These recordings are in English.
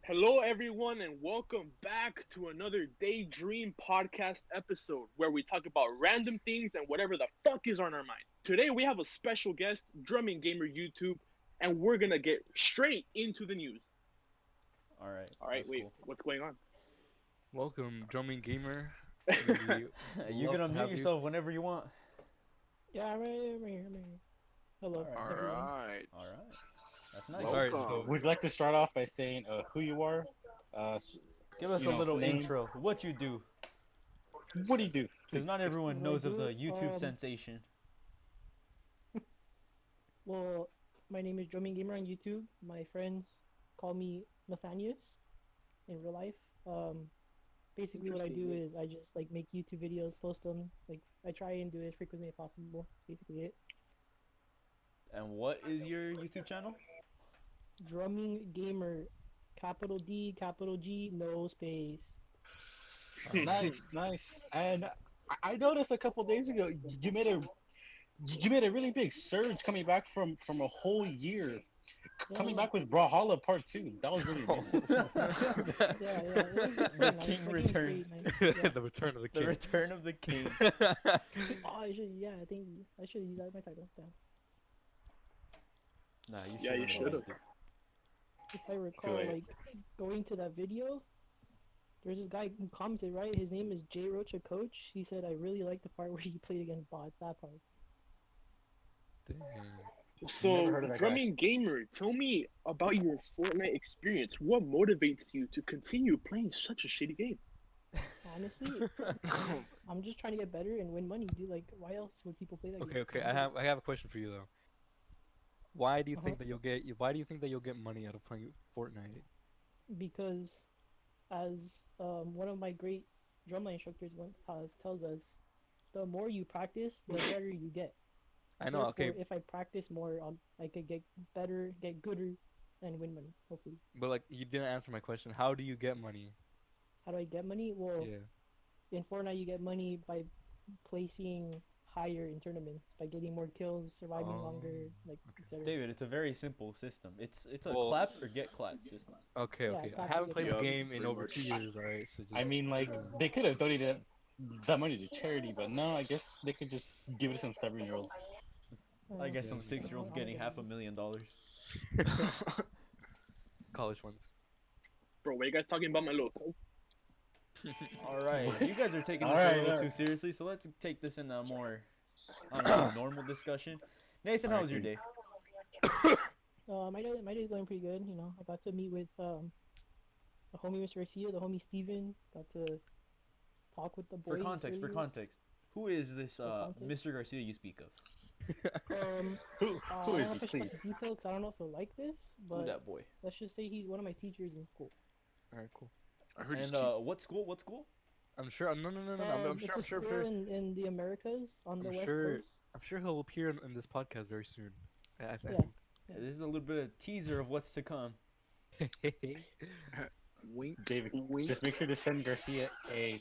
Hello, everyone, and welcome back to another DayDream Podcast episode where we talk about random things and whatever the fuck is on our mind. Today, we have a special guest, DrummingGamer YouTube, and we're gonna get straight into the news. All right. All right, that's wait, cool. what's going on? Welcome, Drumming Gamer. You're gonna mute yourself whenever you want. Yeah, I'm here. Hello, All right. everyone. Alright. All right. That's nice. Alright, Welcome. so We'd like to start off by saying who you are. Give us You a know, little name. intro. What you do? What do you do? Because not everyone What knows I of the do? YouTube sensation. Well, my name is DrummingGamer on YouTube. My friends call me Nathanius in real life. Basically what I do is I just like make YouTube videos, post them. Like I try and do it as frequently as possible. That's basically it. And what is your YouTube channel? Drumming Gamer, capital D, capital G, no space. Nice. And I noticed a couple days ago you made a really big surge coming back from a whole year. Coming back with Brawlhalla Part 2. That was really good. Yeah. It was The pretty king That game's returns. pretty nice. Yeah. the return of the The king. Return of the King. Oh, I think I should have used that in my title. Damn. Nah, you Yeah, you should've. should've. If I recall, late. like going to that video, there's this guy who commented, right? His name is J Rocha Coach. He said, "I really like the part where you played against bots." That part. Damn. So, Never heard of that guy. Drumming Gamer, tell me about your Fortnite experience. What motivates you to continue playing such a shitty game? Honestly, I'm just trying to get better and win money, dude. Like, why else would people play that game? Okay. I have a question for you though. Why do you think Uh-huh. that you'll get money out of playing Fortnite? Because, as one of my great drumline instructors once tells us, the more you practice, the better you get. I know. Therefore, Okay, if I practice more, I could get better, get gooder, and win money. Hopefully. but like you didn't answer my question. How do you get money? How do I get money? Well, Yeah. in Fortnite, you get money by placing higher in tournaments, by getting more kills, surviving Oh, longer, like etc. David, it's a very simple system. It's a Well- clapped or get clapped system. Okay. Yeah, I exactly. haven't played the Yeah, game in pretty over much. 2 years. Alright, so just. I mean, like, they could have donated that money to charity, but no, I guess they could just give it to some 7-year-old. I guess some Yeah. 6-year-olds getting $500,000. college ones. Bro, what are you guys talking about my locals? All right, you guys are taking this All right, a little all too right. seriously, so let's take this in a more, I don't know, normal discussion. Nathan, how was your day? My day's going pretty good. You know, I got to meet with the homie Mr. Garcia, the homie Steven. Got to talk with the boys. For context, who is this context? Mr. Garcia you speak of? Who I is don't he, know if I should please? talk detail 'cause I don't know if he'll like this, Who but that boy? let's just say he's one of my teachers in school. Alright, cool. I heard And you what school? What school? I'm sure. No. I'm It's sure. a I'm school sure. in the Americas on the I'm West sure- Coast. I'm sure he'll appear in this podcast very soon. I Yeah. Yeah, this is a little bit of teaser of what's to come. think. Wink. David, Wink. just make sure to send Garcia a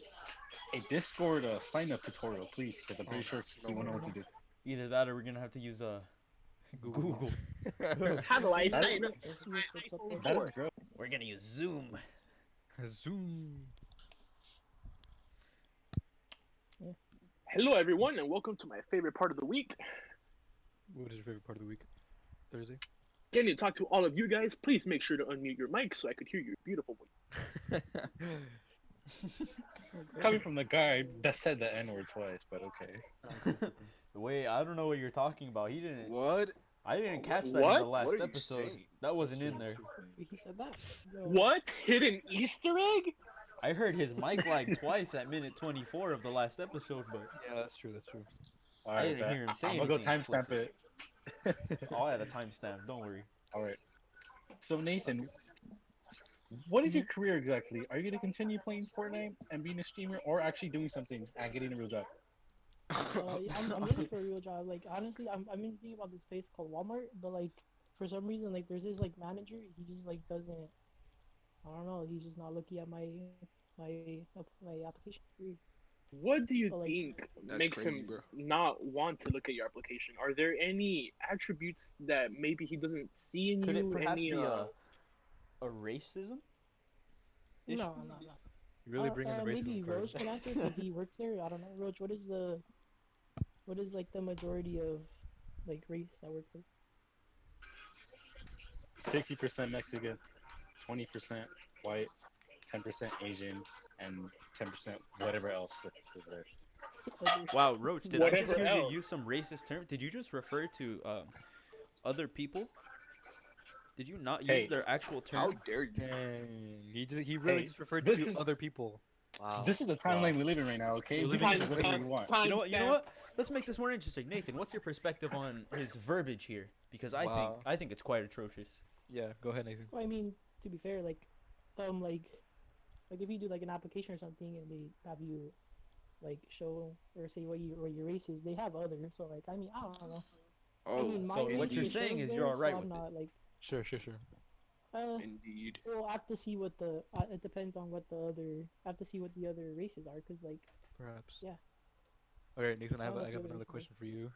Discord sign-up tutorial, please, because I'm pretty sure he won't know what to do. Either that, or we're gonna have to use Google. How do I That- sign up? Let's see what's up there. That is gross. We're gonna use Zoom. Zoom. Hello, everyone, and welcome to my favorite part of the week. What is your favorite part of the week? Thursday. Getting to talk to all of you guys. Please make sure to unmute your mic so I could hear your beautiful voice. Coming from the guy that said the N-word twice, but okay. Wait, I don't know what you're talking about. He didn't. What? I didn't catch that in What? the last What are you episode. saying? That wasn't in there. He said that. So, What? Hidden Easter egg? I heard his mic lag twice at minute 24 of the last episode, but Yeah, that's true. All I right, didn't hear him say I'm gonna go anything timestamp it. I'll add a timestamp. Don't worry. All right. So Nathan, what is your career exactly? Are you gonna continue playing Fortnite and being a streamer, or actually doing something and getting a real job? yeah, I'm looking for a real job. Like honestly, I'm thinking about this place called Walmart, but like for some reason, like there's this like manager. He just like doesn't. I don't know. He's just not looking at my application. It's weird. What do you But, like, think That's makes crazy, him bro. not want to look at your application? Are there any attributes that maybe he doesn't see in Could you? it perhaps Any, be a racism? Ish? No, no, no. You really bringing the racism Maybe card. Roach can answer because he works there. I don't know. Roach, what is like the majority of like race that works there? 60% Mexican, 20% white, 10% Asian, and 10% whatever else is there. Other- Wow, Roach, did I just Whatever hear you else. use some racist term? Did you just refer to other people? Did you not use Hey. their actual How term? dare you? Dang. He really Hey, just referred this to is- other people. Wow. This is the timeline we live in right now, okay? We're You living can in do whatever you want. You know what? You know what? Let's make this more interesting. Nathan, what's your perspective on his verbiage here? Because Wow. I think it's quite atrocious. Yeah, go ahead, Nathan. Well, I mean, to be fair, like if you do like an application or something and they have you like show or say what your race is, they have others. So like, I mean, I don't know. I Oh, mean, my so race what you're is saying shows is you're there, alright so with I'm it. not like Sure. indeed. Well, I have to see what it depends on what the other. I have to see what the other races are, cause like Perhaps. Yeah. Okay, Nathan, I I like have the other another races. question for you.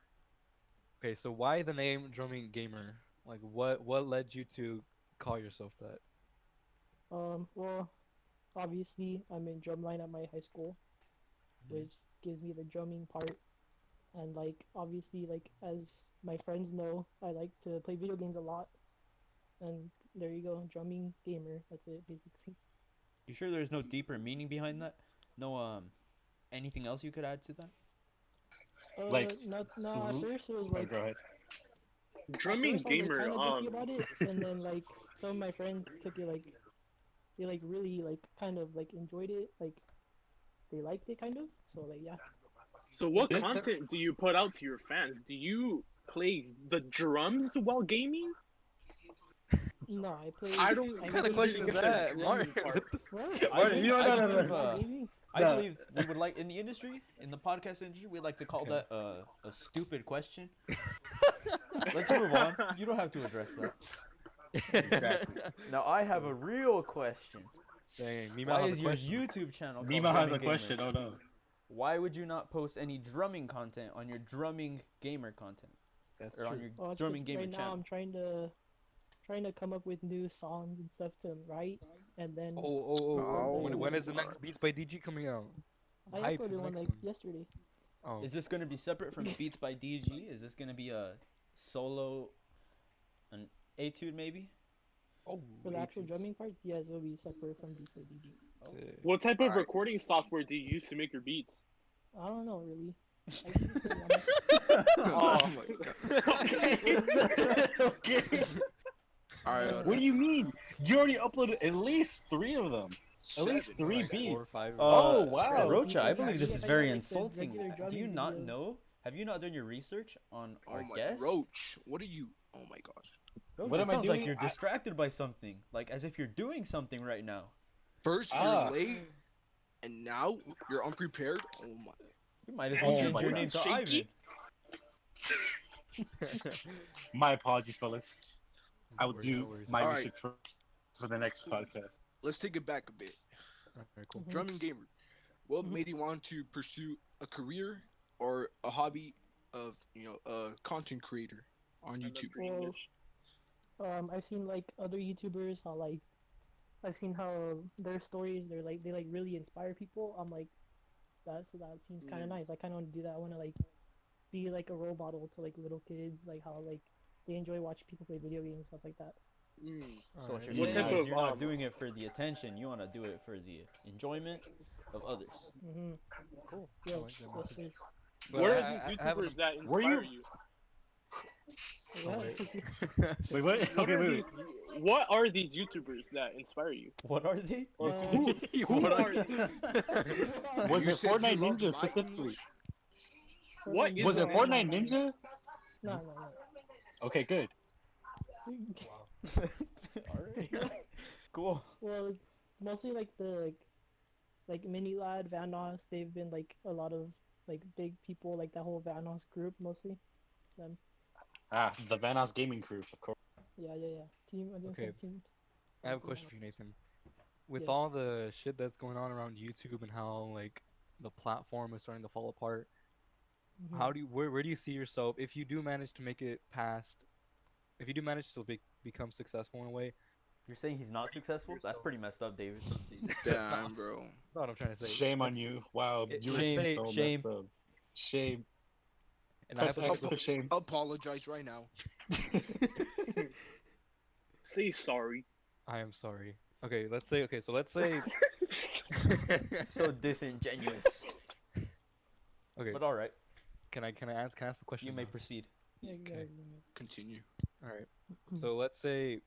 Okay, so why the name Drumming Gamer? Like, what led you to call yourself that? well, obviously I'm in drumline at my high school, Mhm. which gives me the drumming part, and like obviously like as my friends know, I like to play video games a lot, and there you go, drumming gamer. That's it basically. You sure there's no deeper meaning behind that? No anything else you could add to that? Like, no, at l- first it was Oh, like go ahead. Drumming at first, I was, like, gamer. kind of iffy about it, and then like some of my friends took it like they like really like kind of like enjoyed it, like they liked it kind of. So like yeah, So what This- content do you put out to your fans? Do you play the drums while gaming? no, I play. I don't. What kind of really question is get the that, drumming Martin? part. What? I Martin, think- you know, I no, no, believe, no. Gaming? I No. believe we would like in the industry, in the podcast industry, we like to call Okay. that a stupid question. Let's move on. You don't have to address that. Exactly. Now I have a real question. Dang, Mima Why has is a your question. YouTube channel called Mima has Drumming a Gamer? question. Oh no. Why would you not post any drumming content on your drumming gamer content That's or on true. your Well, it's drumming 'cause gamer right now channel? I'm trying to come up with new songs and stuff to write, and then When is the Oh. next Beats by DG coming out? I Hype for uploaded the one next like one. yesterday. Oh, Is this going to be separate from Beats by DG? Is this going to be a solo, an etude maybe? oh, For the actual etudes. drumming parts, yes, it'll be separate from Beats by DG. Sick. What type of Alright. recording software do you use to make your beats? I don't know really. I can just put it on my- Oh my god. Okay. Alright, What do you mean? You already uploaded at least 3 of them. At least seven. 3 Like beats. 4 or 5. Oh, wow. Rocha, I Because believe this actually is I very got, like, the insulting. regular Do drumming you not videos. know? Have you not done your research on Oh our my guest? Roach. What are you? Oh my god. Rocha, What it am I sounds like doing? you're distracted by something, like as if you're doing something right now. First Ah. you're late, and now you're unprepared. Oh my. You might as well Oh change my your God. name to Shaky? Ivan. My apologies, fellas. I will No do worries. my Alright. research for the next podcast. Let's take it back a bit. Alright, cool. Mhm. Drumming gamer. What Mhm. made you want to pursue a career or a hobby of a content creator on YouTube? Well, I've seen like other YouTubers how like I've seen how their stories they like really inspire people. I'm like that seems kind of Mm. nice. I kind of want to do that. I want to like be like a role model to like little kids, like how like they enjoy watching people play video games and stuff like that. Mm. So what Alright. you're What saying type is of, you're not um, doing it for the attention. You want to do it for the enjoyment of others. Mm-hmm. Cool. Yeah, I like that yes, message. sir. But What I- are these I have an- YouTubers that Were inspire you- you? Yeah. Wait, what? What Okay, are wait, these? What are these YouTubers that inspire you? What are they? Or Uh, who? What are are you? Was You it said you Fortnite love Ninja my specifically? English? What is Was it that? Fortnite Ninja? No. Okay, good. Alright. Cool. Well, it's mostly like the like Mini Lad, Vanos. They've been like a lot of like big people, like that whole Vanos group mostly. Them. Ah, the Vanos gaming crew, of course. Yeah. Team. I think Okay. teams. I have a question for you, Nathan. With Yeah. all the shit that's going on around YouTube and how like the platform is starting to fall apart, Mhm. how do you where do you see yourself if you do manage to make it past, if you do manage to become successful in a way? You're saying he's not successful? That's pretty messed up, David. Damn, bro. That's not what I'm trying to say. Shame on It's- you. Wow, you were shame, so shame. messed up. Shame. And I have Press to X for shame. Apologize right now. Say sorry. I am sorry. Okay, let's say. Okay, so let's say. So disingenuous. Okay, But all right, can I ask a question? you may now? proceed. Yeah, Okay. Continue. All right. So let's say,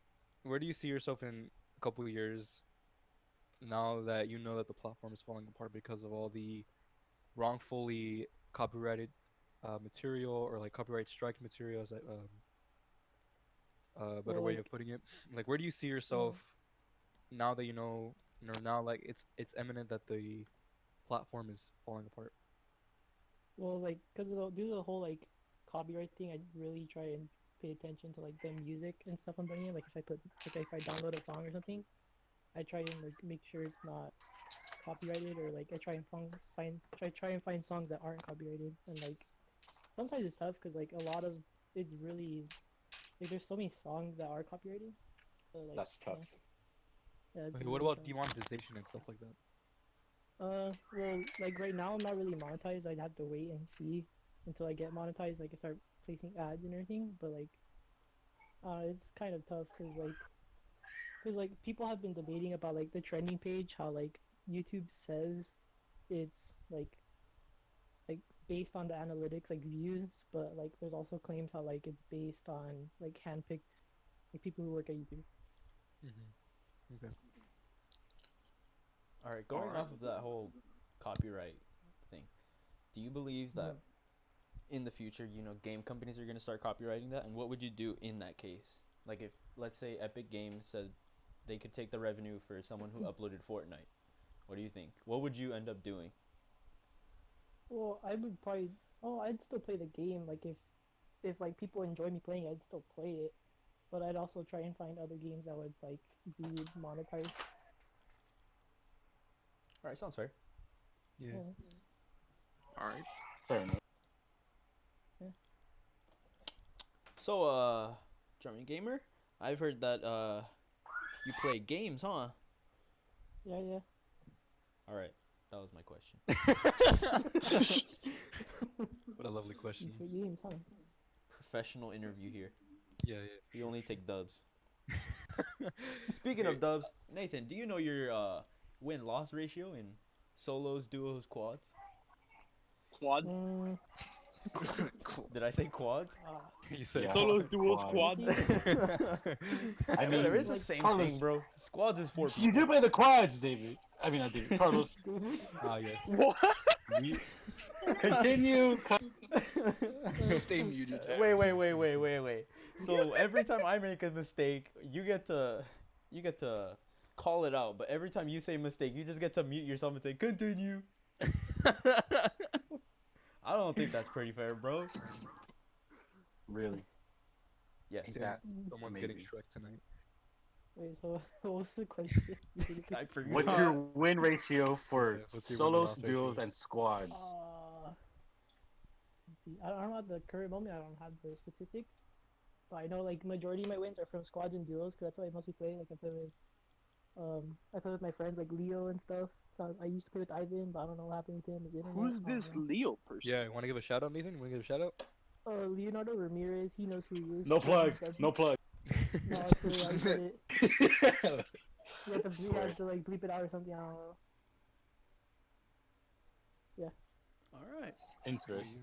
where do you see yourself in a couple of years? Now that you know that the platform is falling apart because of all the wrongfully copyrighted material or like copyright strike material, is that better Well, way like- of putting it? Like, where do you see yourself now that you know, now like it's eminent that the platform is falling apart? Well, like, cause due to the whole like copyright thing, I really try and pay attention to like the music and stuff I'm putting in. Like, if I download a song or something, I try and like make sure it's not copyrighted, or like I try and try and find songs that aren't copyrighted. And like sometimes it's tough because like a lot of it's really like there's so many songs that are copyrighted. So, like, That's tough. Yeah, it's Okay, what really about tough. demonetization and stuff like that? Well, like right now I'm not really monetized. I'd have to wait and see until I get monetized. Like I start placing ads and everything. But like, it's kind of tough because like people have been debating about like the trending page, how like YouTube says it's like based on the analytics like views, but like there's also claims how like it's based on like handpicked like people who work at YouTube. Mm-hmm. Okay. All right, going off of that whole copyright thing, do you believe that in the future, game companies are going to start copyrighting that? And what would you do in that case? Like if, let's say, Epic Games said they could take the revenue for someone who uploaded Fortnite. What do you think? What would you end up doing? Well, I would probably. Oh, I'd still play the game. Like if like people enjoy me playing, I'd still play it. But I'd also try and find other games that would like be monetized. All right, sounds fair. Yeah. Yeah. All right. Fair enough. So, Drumming Gamer, I've heard that you play games, huh? Yeah, yeah. All right, that was my question. What a lovely You question. play games, huh? Professional interview here. Yeah, yeah. We only take dubs. Speaking of dubs, Nathan, do you know your win-loss ratio in solos, duos, quads? Quads. Cool. Did I say quads? You said Yeah. Solos, duos, Quads. quads. I mean, Whatever, it's the like, same Carlos, thing, bro. Squads is 4 you people. do play the quads, David. I mean, not David. Carlos. Ah, yes. What? You- Continue. Stay muted. Wait. So every time I make a mistake, you get to call it out. But every time you say mistake, you just get to mute yourself and say continue. I don't think that's pretty fair, bro. Really? Yes. Is that Someone's amazing? getting Shrek tonight. Wait, so what was the question? I forgot. What's your win ratio for Yeah, what's your solos, win-loss duos, ratio? and squads? Let's see. I don't know at the current moment. I don't have the statistics, but I know like majority of my wins are from squads and duos because that's what I mostly play. Like I play with my friends like Leo and stuff. So I used to play with Ivan, but I don't know what happened to him. His internet. Who's I don't this know. Leo person? Yeah, you want to give a shout out, Nathan? You want to give a shout out? Leonardo Ramirez. He knows who he is. No He plugs. does- No plugs. No, I swear I said it. You have to Swear. bleep it out or something. I don't know. All right. Interest.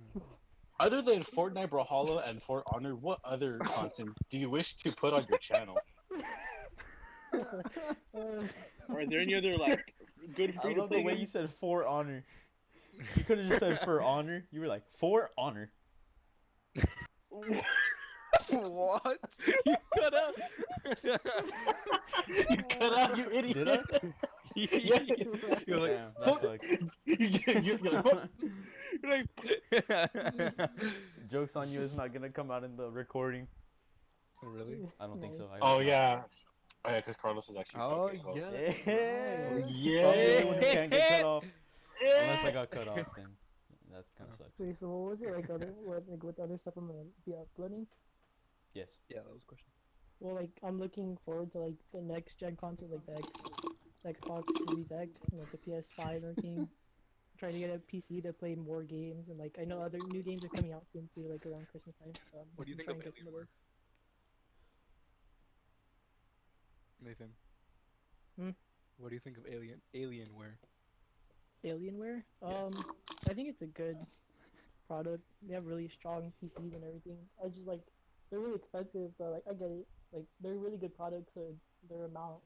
Other than Fortnite, Brawlhalla, and For Honor, what other content do you wish to put on your channel? Are there any other like good I free to love the play way you games? said for honor. You could have just said for honor. You were like for honor. What? You cut out. You cut out, you idiot. Did I? You're like, Damn, that sucks. You're like, "Fuck." You're like, Joke's on you. It's not gonna come out in the recording. really? I don't think so. I Oh hope not. yeah. Oh yeah, because Carlos is actually. Oh okay, well. yeah. Hey. Yeah. So I'm the only one who can't get cut off. Unless I got cut off, then that kind of sucks. Wait, so what was it like? What's other stuff I'm gonna be uploading? Yes. Yeah, that was a question. Well, like I'm looking forward to like the next gen consoles, like the Xbox Series X and like the PS5 and everything. Trying to get a PC to play more games, and like I know other new games are coming out soon too, like around Christmas time. So I'm What do you think trying of to get some of Alienware? those. Nathan. Hmm? What do you think of Alienware? Alienware. I think it's a good product. They have really strong PCs and everything. I just like they're really expensive, but like I get it. Like they're really good products, so it's their amount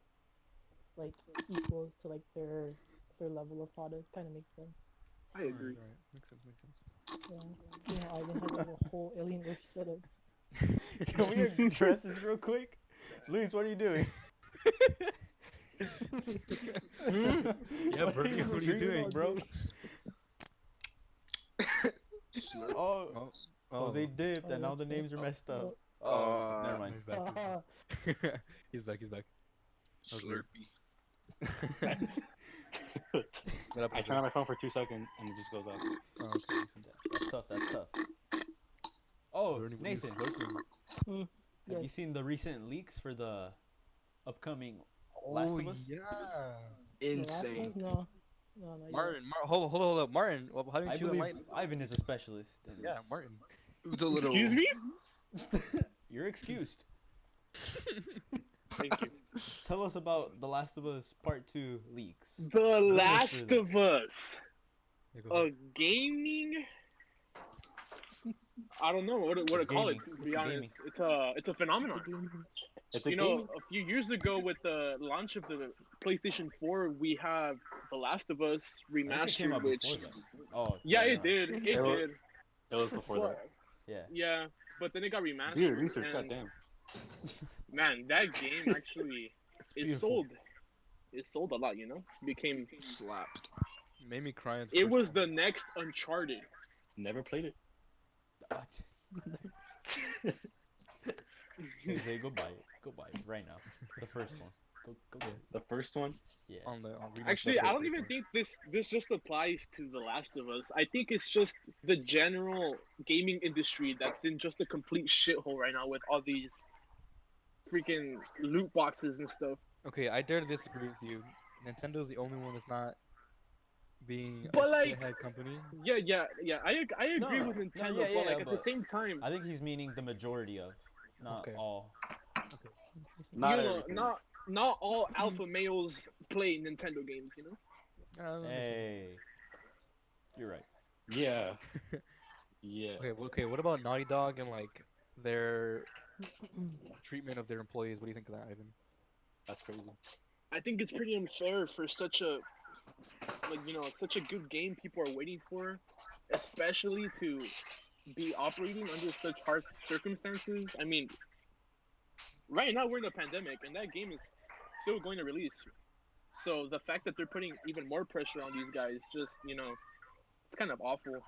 like equal to like their level of product. Kind of makes sense. I agree. Alright. Makes sense. Makes sense. Yeah. You know, Ivan has like a whole Alienware setup. Can we address this real quick? Luis, what are you doing? Yeah, Bernie, what are you doing, bro? Slurp. Oh, Oh, Jose dipped, and now the names are messed up. Oh, never mind. He's back. He's back. He's back. Slurpee. What up, I turn on my phone for 2 seconds and it just goes off. Oh, okay, makes sense. That's tough. That's tough. Oh, Bernie, what are you Nathan, smoking? have Yes. you seen the recent leaks for the upcoming Last of Us? Yeah. The last Insane. one? No, not yet. Martin, hold up, Martin. Well, how I didn't you believe enlighten? Ivan is a specialist. In Yeah, this. Martin. The little. Excuse me? You're excused. Thank you. Tell us about The Last of Us Part 2 leaks. The Rumors Last for of Us. Yeah, go ahead. Gaming. I don't know what to call it. gaming. To be It's a honest, gaming. it's a It's a phenomenon. game. It's a You game. know, a few years ago with the launch of the PlayStation 4, we have The Last of Us I think it came remastered, out which before that. Oh, yeah, never it mind. did. It It was- did. It was before that. But- Yeah. Yeah, but then it got remastered. Dude, research, and, goddamn. man, that game actually it beautiful. sold. It sold a lot, you know. Became Slapped. Made me cry. At the it first was the time. next Uncharted. Never played it. What? Jose, go buy it. Go buy it right now. The first one. Go get it. The first one? Yeah. on remastered Actually, I don't PlayStation. even think this just applies to The Last of Us. I think it's just the general gaming industry that's in just a complete shithole right now with all these freaking loot boxes and stuff. Okay, I dare to disagree with you. Nintendo's the only one that's not being But, a like- shithead company. Yeah. I agree No, with no, Nintendo, yeah, but like at the but same time, I think he's meaning the majority of, not Okay. all. Not you know, everything. not all alpha males play Nintendo games. You know. Hey. You're right. Yeah. Yeah. Okay. What about Naughty Dog and like their treatment of their employees? What do you think of that, Ivan? That's crazy. I think it's pretty unfair for such a such a good game people are waiting for, especially to be operating under such harsh circumstances. I mean, right now we're in a pandemic and that game is still going to release. So the fact that they're putting even more pressure on these guys, just it's kind of awful.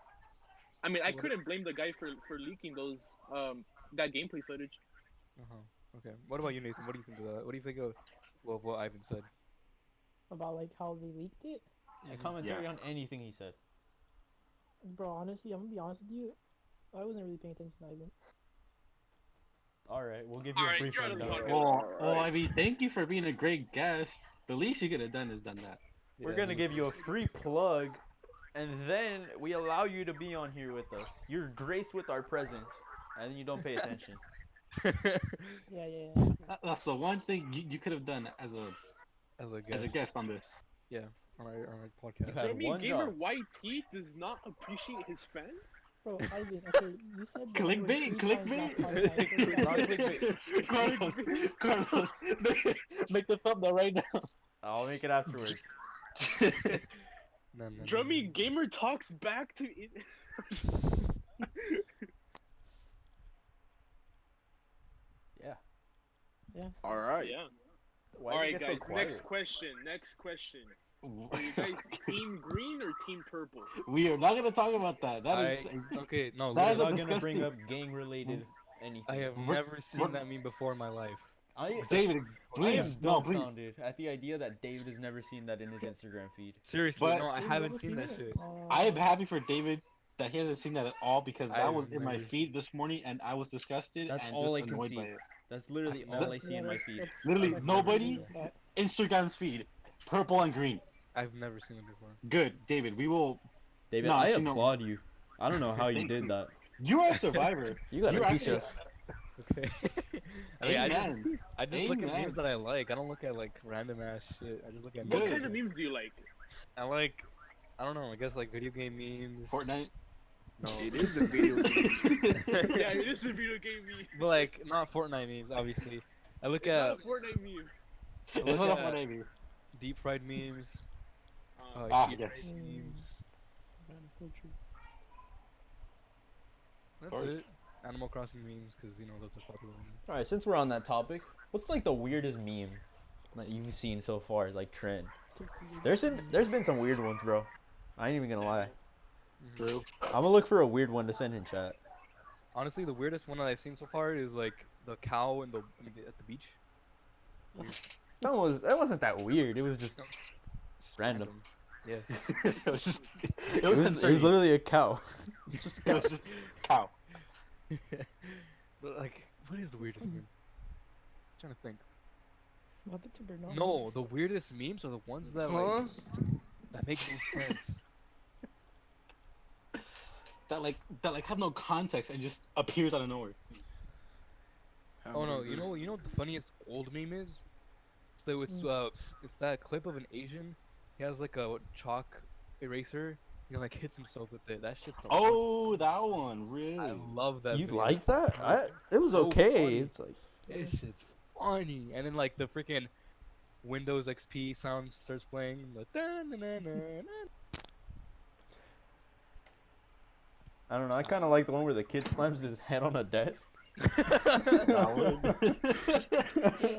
I mean, I What- couldn't blame the guy for leaking those that gameplay footage. Okay. What about you, Nathan? What do you think of that? What do you think of what Ivan said? About like how they leaked it. A commentary Yes. on anything he said. Bro, honestly, I'm gonna be honest with you. I wasn't really paying attention to Ivan. Alright, we'll give you Alright, a brief you're out of the rundown. podcast. Well, I mean, thank you for being a great guest. The least you could have done is done that. We're Yeah, gonna he give was- you a free plug, and then we allow you to be on here with us. You're graced with our presence, and then you don't pay attention. Yeah. That's the one thing you could have done as a as a guest guest on this. on our podcast. You had Jeremy one Gamer job. YT does not appreciate his fan. Bro, Ivan, okay, you said the word Clickbait, 3 times last podcast. Not clickbait. Carlos, make the thumbnail right now. I'll make it afterwards. No. Drummy Gamer talks back to it. Yeah. All right. Yeah. Why All do you right, get so guys. quiet? Next question. Are you guys team green or team purple? We are not gonna talk about that. That is. Okay, no. That We're is listen, not gonna bring disgusting- up gang-related anything. I have We're- never seen that meme before in my life. David, I am please, no, please. dumbfounded at the idea that David has never seen that in his Instagram feed. Seriously, But- no, I You've haven't never seen that it? shit. I am happy for David that he hasn't seen that at all because that I've was in my never feed this morning and I was disgusted That's and all I just can annoyed see. by it. That's literally I've all I see in my feed. Literally that's nobody. that. Instagram's feed, purple and green. I've never seen them before. Good, David. We will. David, No, I actually, no. applaud you. I don't know how you Thank did you. that. You are a survivor. You gotta You're teach actually- us. Okay. I mean, Amen. I just look at Amen. memes that I like. I don't look at like random ass shit. I just look at What memes. Good. kind of memes do you like? I like, I don't know. I guess like video game memes. Fortnite. No. It is a video game. Yeah, it is a video game meme. But like not Fortnite memes, obviously. I look It's not at a Fortnite meme. I It's look not a at Fortnite. deep fried memes. Ah, EA yes. memes. Random culture. That's course. it. Animal Crossing memes, because you know those are popular ones. All right, since we're on that topic, what's like the weirdest meme that you've seen so far, like trend? There's been some weird ones, bro. I ain't even gonna lie. True. I'm gonna look for a weird one to send in chat. Honestly, the weirdest one that I've seen so far is like the cow at the beach. That wasn't that weird. It was just Just Random. Yeah. It was just. It it was was concerning. literally a cow. It's just a It cow. was just cow. But like, what is the weirdest meme? trying to think. Muppet to Bernard. No, the weirdest memes are the ones that Huh? like that make no sense. That like have no context and just appears out of nowhere. Oh no, you know what the funniest old meme is? It's that clip of an Asian. He has like a chalk eraser. He like hits himself with it. That shit's the Oh, that one, really? I love that. You video. like that? It was So okay. funny. It's like It's just funny. And then like the freaking Windows XP sound starts playing. The dun-dun-dun-dun-dun. I don't know. I kind of like the one where the kid slams his head on a desk.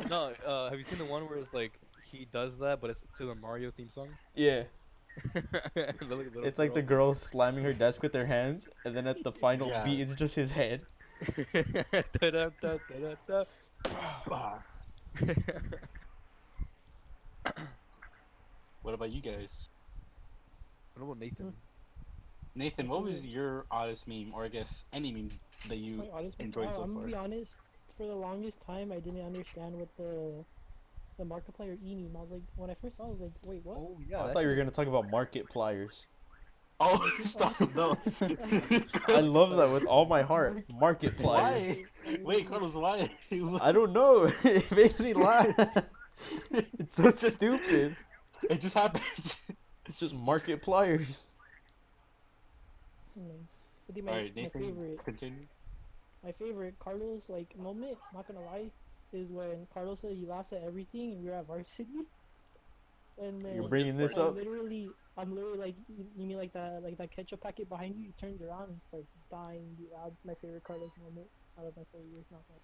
No, have you seen the one where it's like he does that, but it's to the Mario theme song? Yeah, The little it's like the girl slamming her desk with her hands, and then at the final Yeah. beat, it's just his head. Da-da-da-da-da-da. Boss. What about you guys? What about Nathan? Nathan, what was your oddest meme, or I guess any meme that you My honest, enjoyed so I'm far? gonna be honest. For the longest time, I didn't understand what the Markiplier E meme. I was like, when I first saw it, I was like, wait, what? Oh yeah, I that thought you were shit- gonna talk about market pliers. Oh, stop! No. I love that with all my heart. Market pliers. Why? Wait, Carlos, why? I don't know. It makes me laugh. It's so It's just- stupid. It just happens. It's just market pliers. I think my, Alright, my Nathan, favorite, continue. my favorite Carlos like moment, not gonna lie, is when Carlos said he laughs at everything and we were at varsity. And then You're bringing this up. I'm literally like, you mean like that ketchup packet behind you? He turns around and starts dying loud. It's my favorite Carlos moment out of my 4 years. Not that.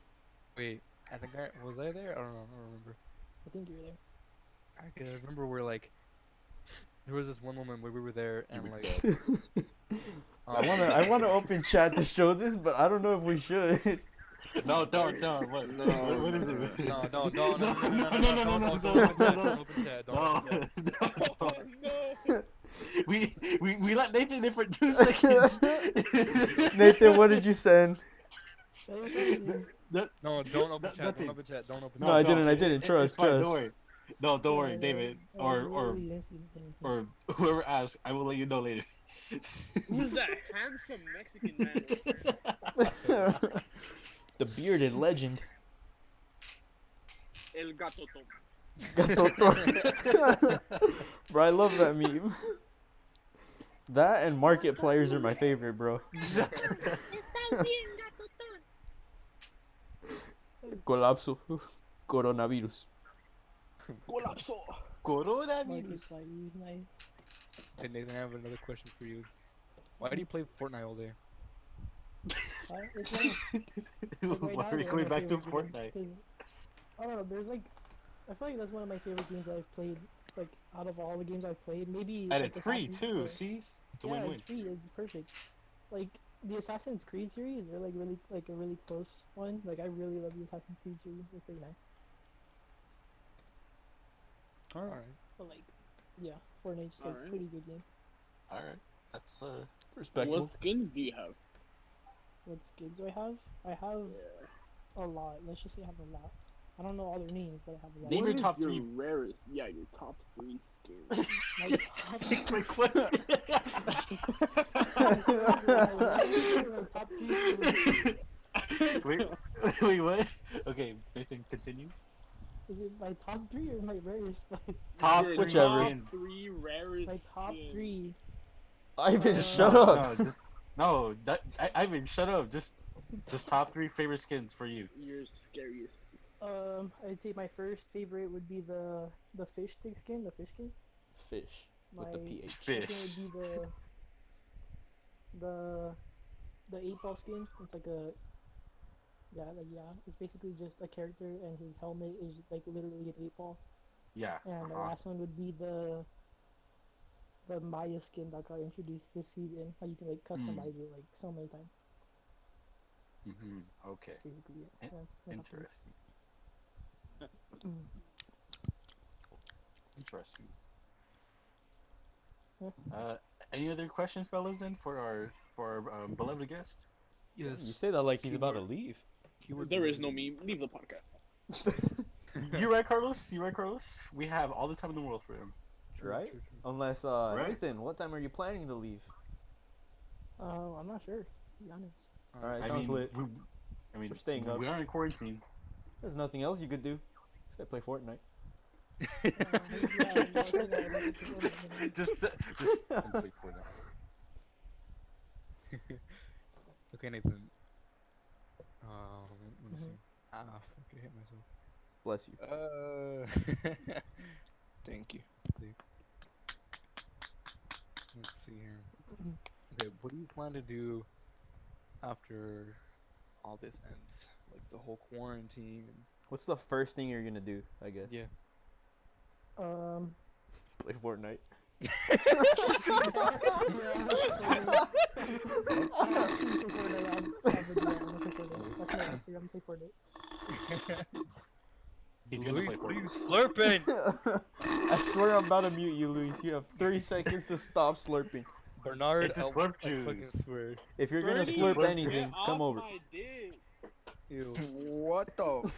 Wait, I think was I there? I don't know. I don't remember. I think you were there. I remember where like there was this one moment where we were there and were like dead. I wanna open chat to show this, but I don't know if we should. No, don't. What? No, What is it? no, don't open chat, don't open chat. No. We let Nathan in for 2 seconds. Nathan, what did you send? That was something. No, don't open chat, Nothing. don't open chat, don't open No, chat. I didn't. Trust, it's fine, trust. Don't worry. No, don't worry, Yeah, David, I or literally didn't see anything. or whoever asks. I will let you know later. Who's that handsome Mexican man? The bearded legend. El gato tom. Bro, I love that meme. That and market players are my favorite, bro. Colapso. Coronavirus. Colapso. Coronavirus. Like, nice. Hey Nathan, I have another question for you. Why do you play Fortnite all day? It's like, right Why now, are we they're going my back to favorite game, Fortnite? 'cause, I don't know. There's like, I feel like that's one of my favorite games that I've played. Like out of all the games I've played, maybe. And like, it's free Assassin's too. Creed. See, it's a Yeah, win-win. it's free. It's perfect. Like the Assassin's Creed series, they're like really like a really close one. Like I really love the Assassin's Creed series. They're pretty nice. Alright. But like, yeah, Fortnite's like Alright. pretty good game. All right, that's Respectable. What skins do you have? What skins do I have? I have a lot. Let's just say I have a lot. I don't know all their names, but I have a lot. Name What your is top your three. rarest? Yeah, your top 3 skins. My top, Take my question. my top 3 wait, wait, what? Okay, Nathan, continue. is it my top 3 or my rarest? Top Your three Whichever. top skins. 3 rarest. My top skins. 3. Ivan, No, shut No, up. no, just no. Ivan, shut up. Just top 3 favorite skins for you. Your scariest. I'd say my first favorite would be the fish stick skin, the fish skin. Fish with the My PH. Fish. second would be the 8-ball skin. It's like a it's basically just a character and his helmet is like literally an 8-ball. Yeah. And the uh-huh. last one would be the Maya skin that got introduced this season. How you can like customize it like so many times. Okay. Basically, it. In- That's my top three. Interesting. Mm. Interesting. Yeah. Any other questions, fellas? Then for our beloved guest. Yes. You say that like he's about to Keyword. leave. Keyword There is word. no me. Leave the podcast. You right, Carlos? You right, Carlos? We have all the time in the world for him. True, Right? true, true. Unless, Right? Nathan, what time are you planning to leave? I'm not sure, to be honest. Alright, I sounds mean, lit. we're staying up. We are in quarantine. There's nothing else you could do. Except play Fortnite. just wait for that. Okay, Nathan. Let me see. Ah, fuck, I hit myself. Bless you. Thank you. Let's see here. Okay, what do you plan to do after all this ends? Like the whole quarantine. What's the first thing you're gonna do, I guess? Yeah. Play Fortnite. He's gonna play Fortnite. slurping. I swear I'm about to mute you, Luis. You have 3 seconds to stop slurping. Bernard, It's a I'll- slurp I fucking juice. swear. If you're gonna Bernie, slurp slurp anything, Get come off over. my dick. Ew. What the?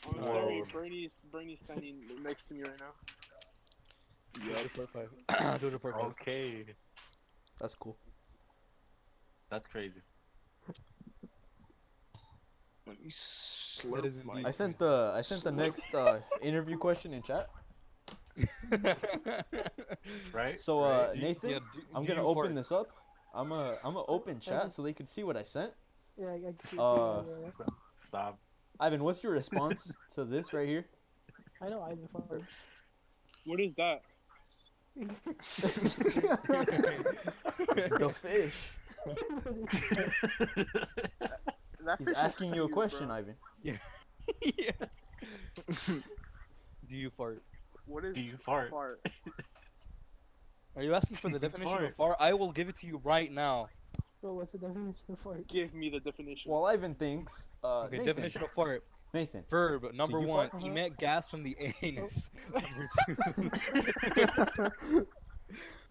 I'm sorry, Whoa. Bernie's standing next to me right now. Do it part 5. Do it part 5. Okay, That's cool. that's crazy. Let me That slurp is my. indeed- I sent the next interview question in chat. Right? So Right? Nathan, Yeah, I'm do gonna you open fart? this up. I'm a open chat so they can see what I sent. Yeah, I can see it. Uh, Yeah. Stop. Ivan, what's your response to this right here? I know Ivan fart. What is that? It's the fish. That He's fish is asking you a cute, question, bro. Ivan. Yeah. Do you fart? What is Do you fart? Are you asking for the Do you definition of fart? fart? I will give it to you right now. So what's the definition of fart? Give me the definition. Well, Ivan thinks. Okay, Nathan. definition of fart. Nathan. Verb, number you 1, fart? emit gas from the anus.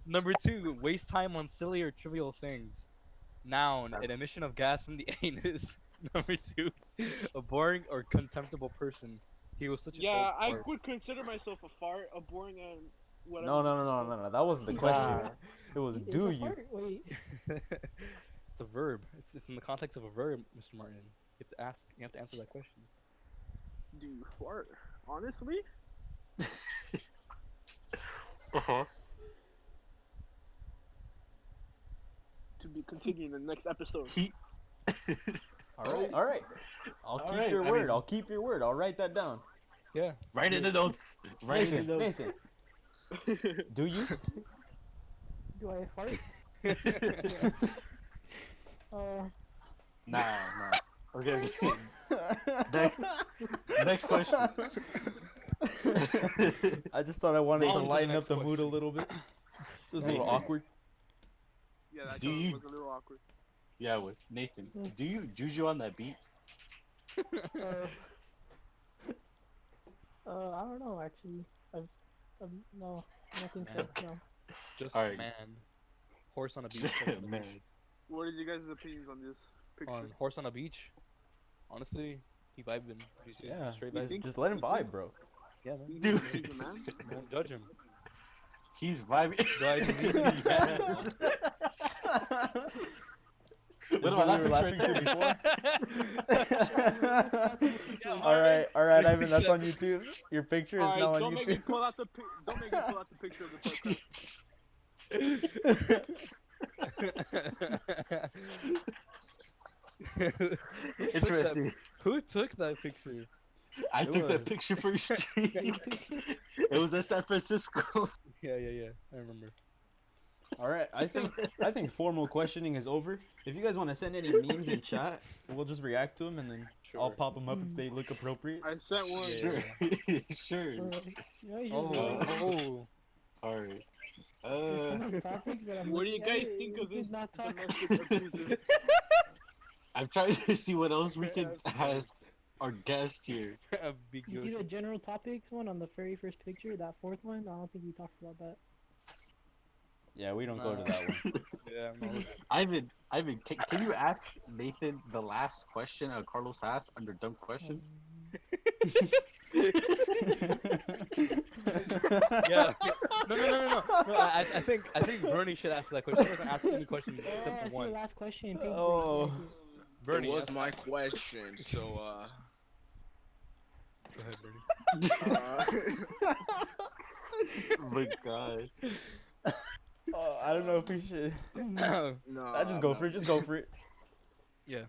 Number 2, waste time on silly or trivial things. Noun, an emission of gas from the anus. Number 2, a boring or contemptible person. He was such an Yeah, old I fart. would consider myself a fart, a boring and whatever. No. That wasn't the question. Nah. It was Is do a you? fart? Wait. It's a verb. It's in the context of a verb, Mr. Martin. You have to answer that question. Do you fart? Honestly? Uh-huh. To be continued in the next episode. All right. I'll All keep right, your I word. mean- I'll keep your word. I'll write that down. Yeah. Write in the notes. Write in the Nathan, notes. Nathan, do you? Do I fart? Nah. Okay. Next question. I just thought I wanted On to to the lighten up next the mood a question. little bit. It was a little Nathan. awkward. Yeah, that Do was you- a little awkward. Yeah, with Nathan. Do you juju on that beat? I don't know actually. No, I don't think so. No. Just Alright. man. Horse on a beach. Man. What is you guys' opinions on this picture? On horse on a beach. Honestly, he vibing. He's just Yeah, straight You vibing. think- just let him you think- vibe, bro. Yeah, man. You Dude. think he's a man? Don't judge him. He's vibing. Do I believe he's bad? What Is about what we that were picture laughing right to before? all right, Ivan, that's on YouTube. Your picture is All now right, on don't make me YouTube. pull out the don't make me pull out the picture of the podcast. Interesting. Who took that picture? I It took that was. picture for stream. It was in San Francisco. Yeah. I remember. All right, I think formal questioning is over. If you guys want to send any memes in chat, we'll just react to them and then I'll Sure. pop them up if they look appropriate. I sent one. Yeah. Sure. Sure. Yeah, you Oh, just- oh. Alright. there's so many topics that I'm What do you looking at guys it, think we of did this not talk domestic abuser? I'm trying to see what else we Yeah, can that's ask our guest here. Big You see the general topics one on the very first picture, that fourth one? I don't think we talked about that. Yeah, we don't go to that one. Yeah, no. Ivan, can you ask Nathan the last question Carlos asked under dumb questions? Yeah. No. I think Bernie should ask that question. He doesn't ask any question Oh, except I for see the one. last question. Pink Oh. Bernie, Bernie, It was ask- my question, so Go ahead, Bernie. Oh my god. Oh, I don't know if we should. no. Just go for it. Just go for it. Yeah.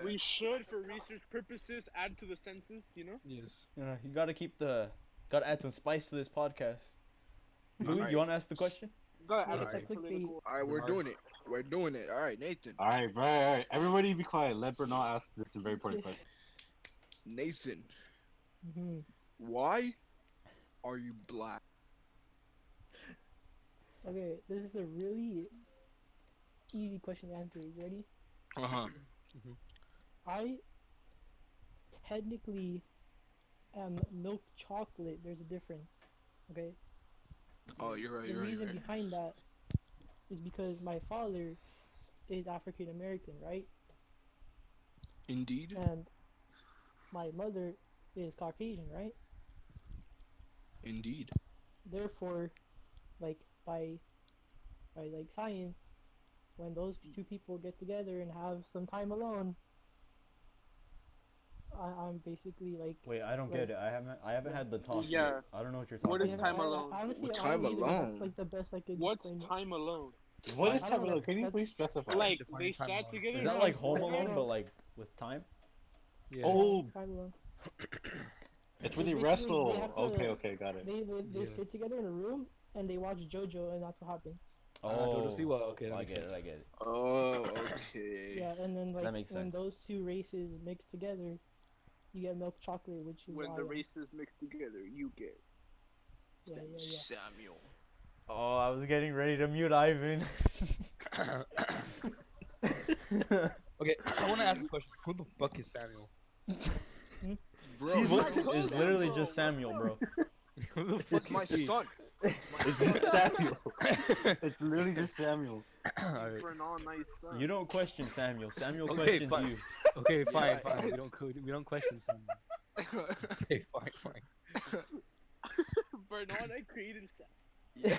We should, for research purposes, add to the census. You know. Yes. You gotta add some spice to this podcast. Louis, Alright. you want to ask the question? Gotta add Alright. some political. All right, we're doing it. We're doing it. All right, Nathan. Alright. Everybody be quiet. Let Bernal ask this is a very important question. Nathan, Mhm. why are you black? Okay, this is a really easy question to answer. You ready? Uh-huh. I technically am milk chocolate. There's a difference. Okay. Oh, you're right. The You're right. reason You're right. behind that is because my father is African American, right? Indeed. And my mother is Caucasian, right? Indeed. Therefore, like by like science, when those two people get together and have some time alone, I'm basically like. Wait, I don't get it. I haven't had the talk Yeah. yet. I don't know what you're talking What is about. time alone? Honestly, What I don't time either, but That's alone? like the best I could What's explain it. time alone? What is I time don't know, alone? Can you that's- please specify? Like define they time sat alone. together. Is that No, like no, Home no, Alone, no. but like with time? Yeah. Oh, Time alone. it's when they Basically, wrestle. they have to- Okay, got it. They Yeah. sit together in a room and they watch JoJo, and that's what happened. Dodo Siwa, okay, that I makes get it. sense. I get it. Oh, okay. Yeah, and then like makes when sense. those two races mix together, you get milk chocolate, which is When why the I'm- races mix together, you get. Yeah. Samuel. Oh, I was getting ready to mute Ivan. Okay, I want to ask this question. Who the fuck is Samuel? Bro, He's what? my It's literally just Samuel, bro. Who the fuck It's my is he? son. It's just Samuel. It's literally just Samuel. Alright. For an all nice son. You don't question Samuel. Samuel Okay, questions fine. you. Okay, fine. Yeah. We don't question Samuel. Okay, fine. Bernard, I created Sam. Yeah.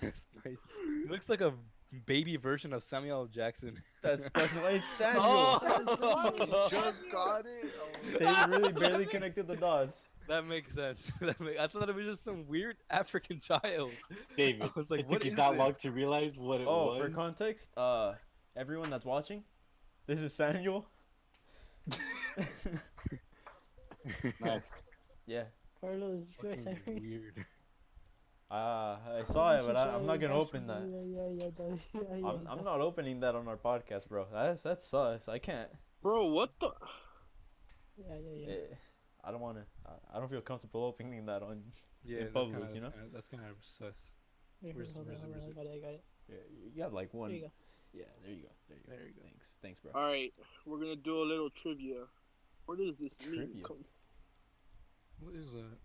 That's nice. He looks like a baby version of Samuel L. Jackson. That's why it's Samuel. Oh! Just got it. Oh. They really barely connected the dots. That makes sense. I thought it was just some weird African child. David, I was like, it what took you is that this? long to realize what it Oh, was. for context, everyone that's watching, this is Samuel. Nice. Yeah. Carlos, you guys Fucking have- weird. I saw it, but I'm not gonna open that. Yeah. I'm not opening that on our podcast, bro. That's sus. I can't. Bro, what the? Yeah. Eh, I don't wanna. I don't feel comfortable opening that on. Yeah, In public, you know? That's kind of sus. Here, Where's- hold on, where's it, hold on, where's I got it. Yeah, you got like one. There you go. Yeah, there you go. There you go. Thanks, bro. All right, we're gonna do a little trivia. Where does this mean Trivia? come? What is that?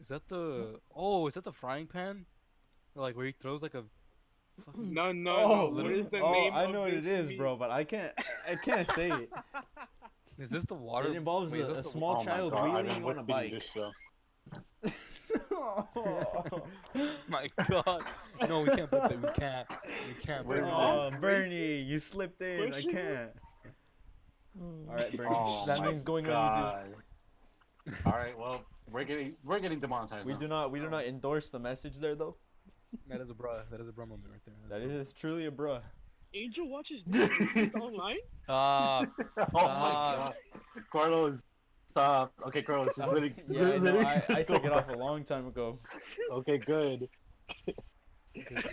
Is that the? Oh, is that the frying pan? Like where he throws like a fucking. No, no, Oh, no. What is the oh, name I of know what it this is, meme? bro, but I can't say it. Is this the water? It involves wait, is a this the- small Oh my child God, I've wheeling been on a whipping bike. this show. My God! No, we can't put that. We can't. We can't. We're Bro. Oh, Racist? Bernie, you slipped in. I Pushing? can't. Mm. All right, Bernie. Oh that my means going on God. All right, well, we're getting demonetized. YouTube. We do not endorse the message there though. That is a bruh. That is a bruh moment right there. That is truly a bruh. Angel watches these movies online? Stop. Oh my Stop. God, Carlos, stop. Okay, Carlos, just literally, Yeah, no, literally I just took go it off back. a long time ago. Okay, good.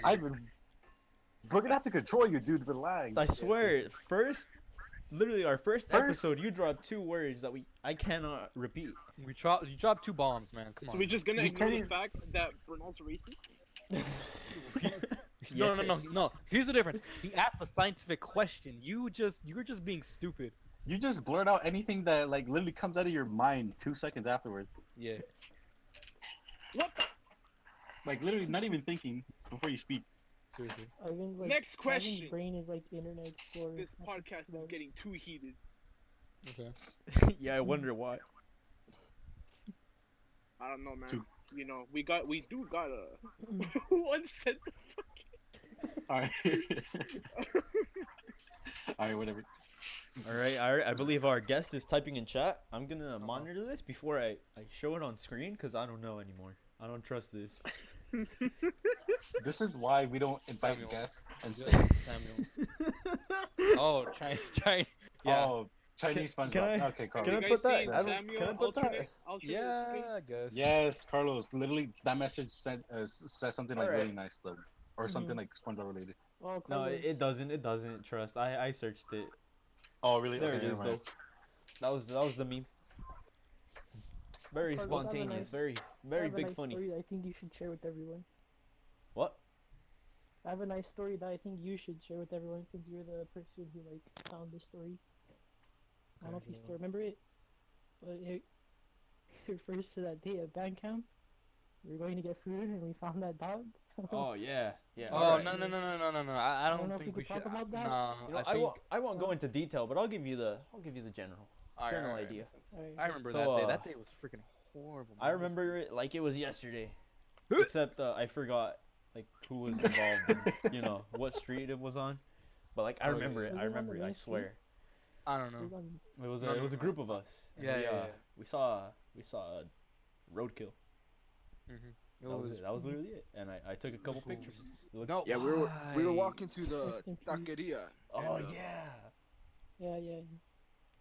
We're gonna have to control you, dude. Relax. I swear, literally our first First- episode, you dropped 2 words that I cannot repeat. You dropped 2 bombs, man. Come So on. we're just gonna You ignore can't the fact that Bernal's racist? No. Yes. Here's the difference. He asked a scientific question. You're just being stupid. You just blurt out anything that like literally comes out of your mind 2 seconds afterwards. Yeah. What? Like literally not even thinking before you speak. Seriously. Ivan's like, Next Ivan's question. brain is like Internet Explorer. This That's podcast is about- getting too heated. Okay. Yeah, I wonder why. I don't know, man. Two. You know, we do got a one said the fucking. All right. All right, whatever. All right, I believe our guest is typing in chat. I'm gonna monitor this before I show it on screen because I don't know anymore. I don't trust this. This is why we don't invite Samuel. guests and Yeah, stay. Samuel. Oh, China. Yeah. Oh, Chinese Can SpongeBob. I- okay, Can Carlos. I You guys put that? seen I don't- Samuel can I put that? alternate Yeah, screen? I guess. Yes, Carlos. Literally, that message says something like Alright. really nice though, or something like SpongeBob related. Oh, No, Carlos. it doesn't. It doesn't. Trust. I searched it. Oh, really? There Okay, it is never though. mind. That was the meme. Very Carlos, I have a spontaneous. nice- I Very have a big nice funny. story that I think you should share with everyone. What? I have a nice story that I think you should share with everyone since you're the person who like found this story. I don't know if you Okay, still remember it, but it refers to that day at band camp. We were going to get food and we found that dog. Oh yeah, yeah. Oh alright. no. I I don't don't know if we think we could should. talk about that. No, You know, I think. I won't go into detail, but I'll give you the general. Alright, general alright, idea. makes sense. Alright. I remember So, that day. uh, That day was freaking horrible. I man. It was- remember it like it was yesterday, except I forgot like who was involved and you know what street it was on, but like I Oh, yeah, remember yeah. it. Was I it on remember the it. I main street? swear. I don't It know. was on- It was No, it no, was a no. group of us. and Yeah, we, yeah, yeah. We saw a roadkill. It That was was. it. That was literally it. And I took a couple pictures. It looked- No. Yeah, we were Why? walking to the Rest in peace. taqueria. Oh and, yeah. Yeah, yeah.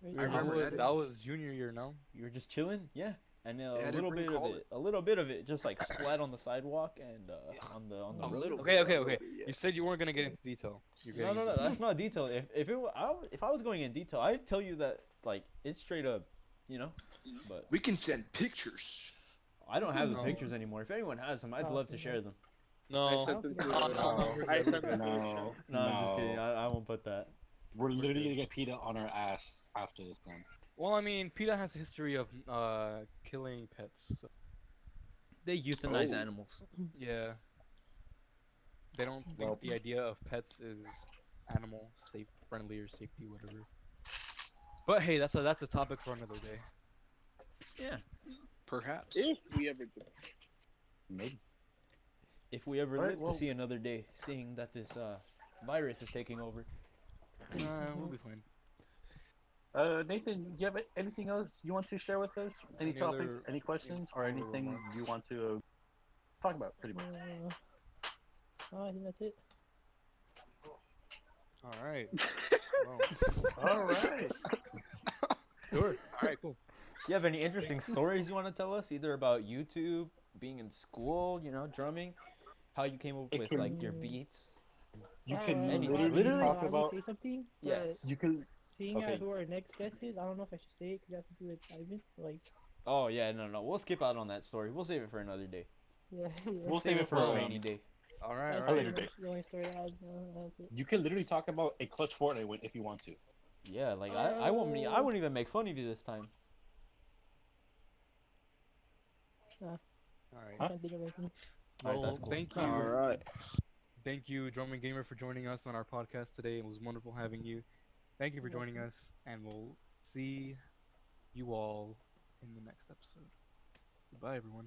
Right I there. remember was, that. that was junior year, no? You were just chilling. Yeah. And Yeah, I a didn't little bit of recall it, a little bit of it, just like splat on the sidewalk and on the A road. little Okay, bit, okay. yeah. You said you weren't gonna get into detail. You're No, getting no, no. into That's not detail. If I was going in detail, I'd tell you that like it's straight up, you know. But We can send pictures. I don't have the No. pictures anymore. If anyone has them, I'd Oh, love to okay, share them. No. I sent them to No, no, no. I sent them to No, No, I'm just kidding. I won't put that. We're literally gonna get PETA on our ass after this then. Well, I mean, PETA has a history of killing pets. So, They euthanize Oh. animals. yeah. They don't think Well- the idea of pets is animal safe, friendly, or safety, whatever. But hey, that's a topic for another day. Yeah. Perhaps. If we ever do. Maybe. If we ever Alright, live well- to see another day, seeing that this virus is taking over. We'll be fine. Nathan, do you have anything else you want to share with us? Any Any topics, other- any questions, or any anything remarks? you want to talk about? Pretty much. Oh, I think that's it. All right. All right. Sure. All right. Cool. You have any interesting stories you want to tell us, either about YouTube, being in school, you know, drumming, how you came up It with can- like your beats? You Oh, can anything. literally talk I will about. say something. Yes. You can. Seeing Okay. who our next guest is, I don't know if I should say it because it has to do with Ivan. So, like, Oh yeah, no, we'll skip out on that story. We'll save it for another day. yeah. yeah. We'll save it for a um, rainy day. All right. That's All a right. later pretty date. much the only story I had. That's it. You can literally talk about a clutch Fortnite win if you want to. Yeah, like I won't even make fun of you this time. All I right. Huh? can't think of anything. Alright, Well, that's cool. thank you. All right. Thank you, Drumming Gamer, for joining us on our podcast today. It was wonderful having you. Thank you for joining us, and we'll see you all in the next episode. Goodbye, everyone.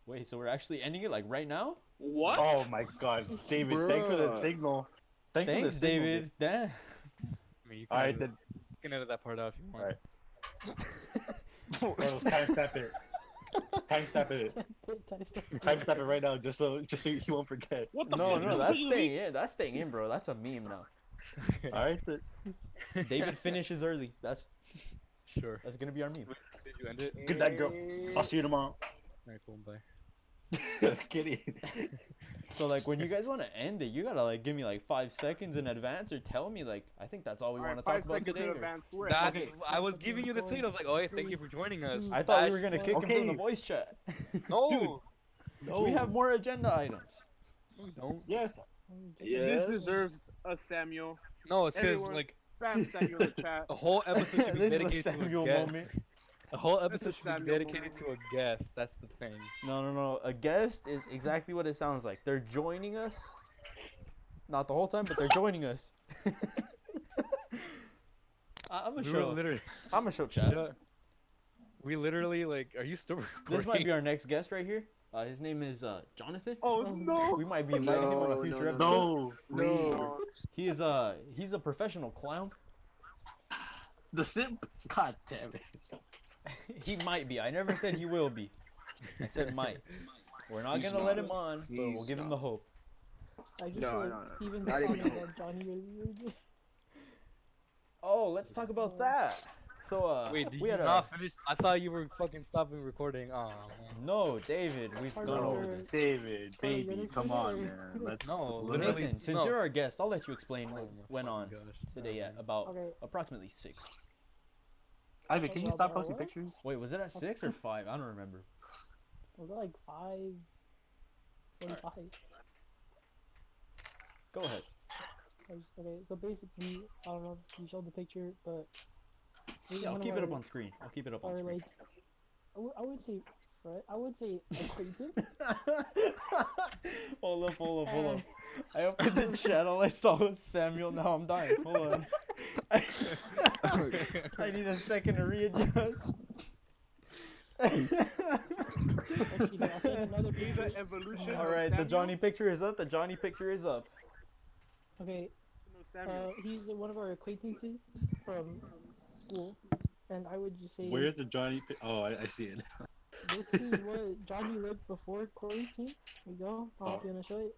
Wait, so we're actually ending it like right now? What? Oh my God, David! Thanks for the Bruh. signal. Thanks for the Thanks, signal, David. Damn. I mean, you can, All right, edit, then. you can edit that part out if you want. Bro, timestamp it. Timestamp it. Timestamp it right now, just so you won't forget. What the No, fuck? no, This that's is staying in. That's staying in, bro. That's a meme now. All right, then. David finishes early. That's Sure. gonna be our meme. Did you end it? Good night, girl. I'll see you tomorrow. Alright, cool. Bye. Kidding. So like when you guys want to end it, you gotta like give me like 5 seconds in advance or tell me like I think that's all we want to talk 5 about seconds today. in or- advance. We're That's, Okay. I was giving you the signal. I was like, oh, hey, thank you for joining us. I thought we Dash- were gonna kick him from the Okay. voice chat. No. We have more agenda items. No, we don't. Yes. Yes. This deserves a Samuel. No, it's because Everyone- like Spam Samuel in the chat. a whole episode should be This is a dedicated to Samuel a guest. moment. A whole This episode is should be Samuel dedicated to a guest. That's the thing. No. A guest is exactly what it sounds like. They're joining us. Not the whole time, but they're joining us. I'm a We were show. literally. I'm a show chat. We literally like. Are you still recording? This might be our next guest right here. His name is Jonathan. Oh no! We might be inviting him on a future episode. No. No. He is he's a professional clown. The simp. God damn it. He might be. I never said he will be. I said might. We're not He's gonna let not. him on, but we'll He's give him not. the hope. I just No, saw no. Steven's Not even comment hope. about Johnny earlier. Oh, let's talk about that. So Wait, did we you had not finish? I thought you were fucking stopping recording. Oh man. No, David, we've Pardon, gone No, over sir. this. David, Sorry, baby, you're come the on, killer. man. Let's No, let it- literally. Nathan, since no. you're our guest, I'll let you explain Oh what my went on fucking gosh. today Never at mind. about Okay. approximately 6. Ivan, can you Blah, stop blah, posting what? pictures? Wait, was it at 6 or 5? I don't remember. Was it like 5:45? Go ahead. Okay, so basically, I don't know if you showed the picture, but Yeah, I'll keep it up on screen. I'll keep it up on Or screen. like, I would say, I would say acquaintance. Hold up. I opened the channel, I saw Samuel, now I'm dying. Hold on. I need a second to readjust. Actually, I'll send another See picture. the evolution. of Alright, the Samuel? Johnny picture is up. Okay, No, Samuel. he's one of our acquaintances from school, and I would just say Where's the Johnny? Oh, I see it. this is what Johnny looked before quarantine. Here you go. I don't know if you wanna show it.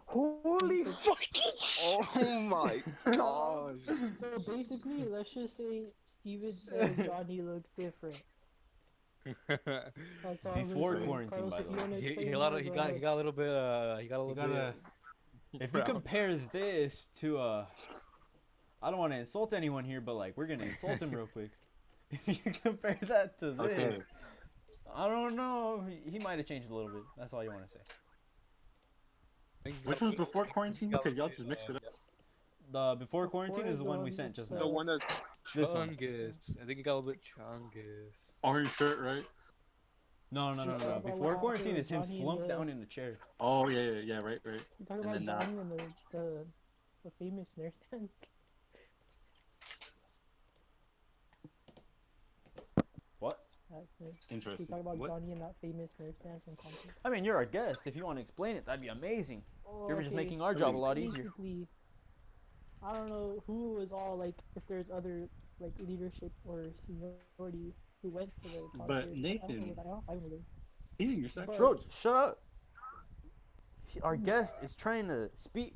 Holy fucking! Oh my gosh! So basically, let's just say Steven said Johnny looks different. That's all I'm gonna Before say. quarantine, Carlos, by if the you way. wanna he explain he, more, he go got he ahead. got a little bit he got a little bit. If you brown. compare this to I don't want to insult anyone here, but like we're gonna insult him real quick. If you compare that to this, Okay. I don't know. He might have changed a little bit. That's all you want to say. Which one's before quarantine? Because y'all just mixed it up. The before quarantine Before is the one we the sent just one The now. one that's This one. Chungus. I think he got a little bit chungus. Orange shirt, right? No. Talk about Before what quarantine happened is him with Johnny slumped and the- down in the chair. Oh yeah, right. You talk And about then, Johnny and the famous snare stand. What? That's it. We Interesting. talk about What? Johnny and that famous snare stand from concert. I mean, you're our guest. If you want to explain it, that'd be amazing. You were just Okay, making our job a lot easier. basically, I don't know who was all like, if there's other like leadership or seniority who went to the concert. But I don't know, Nathan- was I don't know. He's in your section. Bro, shut up. Our guest is trying to speak.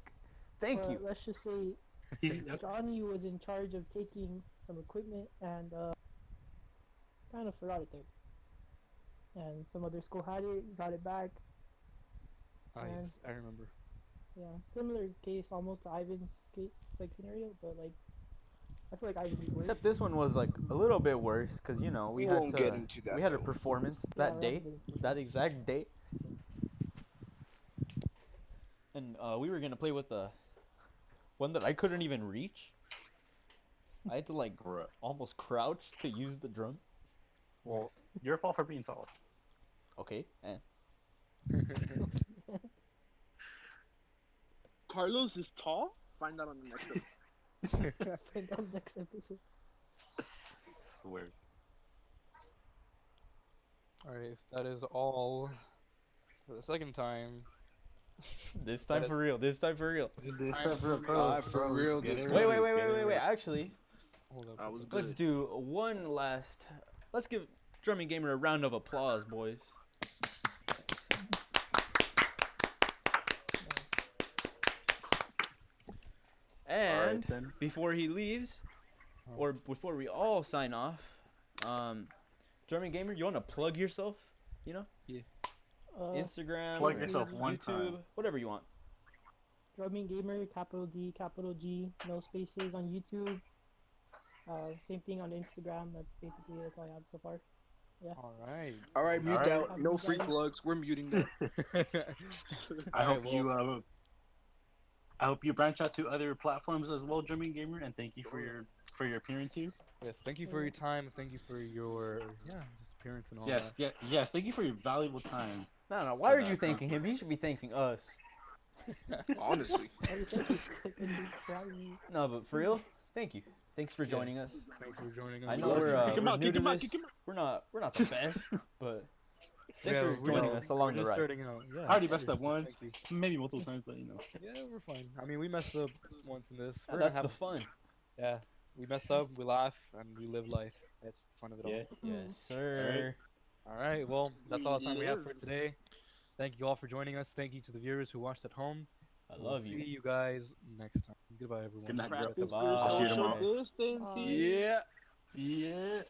Thank But you. let's just say He's, Johnny was in charge of taking some equipment and kind of forgot it there. And some other school had it, got it back. Ah, And- yes, I remember. Yeah, similar case almost to Ivan's case, like scenario, but like I feel like Ivan's is worse. Except this one was like a little bit worse because you know we We had won't to get into that, we had a though. performance Yeah, that we're day, not getting into that exact day, and we were gonna play with the one that I couldn't even reach. I had to like Bruh. almost crouch to use the drum. Well, your fault for being tall. Okay, and Carlos is tall? Find out on the next episode. Find out next episode. Swear. Alright, if that is all for the second time. This time for real. This time for real. For real this Wait, time. wait. Actually, Hold up. That was one good. let's do one last. Let's give Drumming Gamer a round of applause, boys. And then. before he leaves, or before we all sign off, Drumming Gamer, you want to plug yourself? You know, Instagram, Plug or yourself one YouTube, time. whatever you want. Drumming Gamer, capital D, capital G, no spaces on YouTube. Same thing on Instagram. That's all I have so far. Alright. All right, mute Alright. that. No free plugs. We're muting that. I hope Alright, you I hope you branch out to other platforms as well, Drumming Gamer, and thank you for your appearance here. Yes, thank you for your time. Thank you for your just appearance and all that. Yes. Thank you for your valuable time. No. Why are you thanking him? He should be thanking us. Honestly. No, but for real, thank you. Thanks for joining us. Thanks for joining us. I know love we're, you. Kick him we're out, new kick to him out, this. kick him out. We're not the best, but thanks for we're joining just- us along we're the just ride. starting out. Yeah, I already of messed up course. once, Thank maybe multiple times, but you know. you. Yeah, we're fine. I mean, we messed up once in this. Yeah, We're that's gonna the fun. yeah, we mess up, we laugh, and we live life. That's the fun of it Yeah. Yes, sir. all. All right, well, that's all the time we have for today. Thank you all for joining us. Thank you to the viewers who watched at home. I We'll love see you. you guys next time. Goodbye, everyone. Good night, bro. Practice Bye. your See you social tomorrow. distancing. Yeah. Yeah.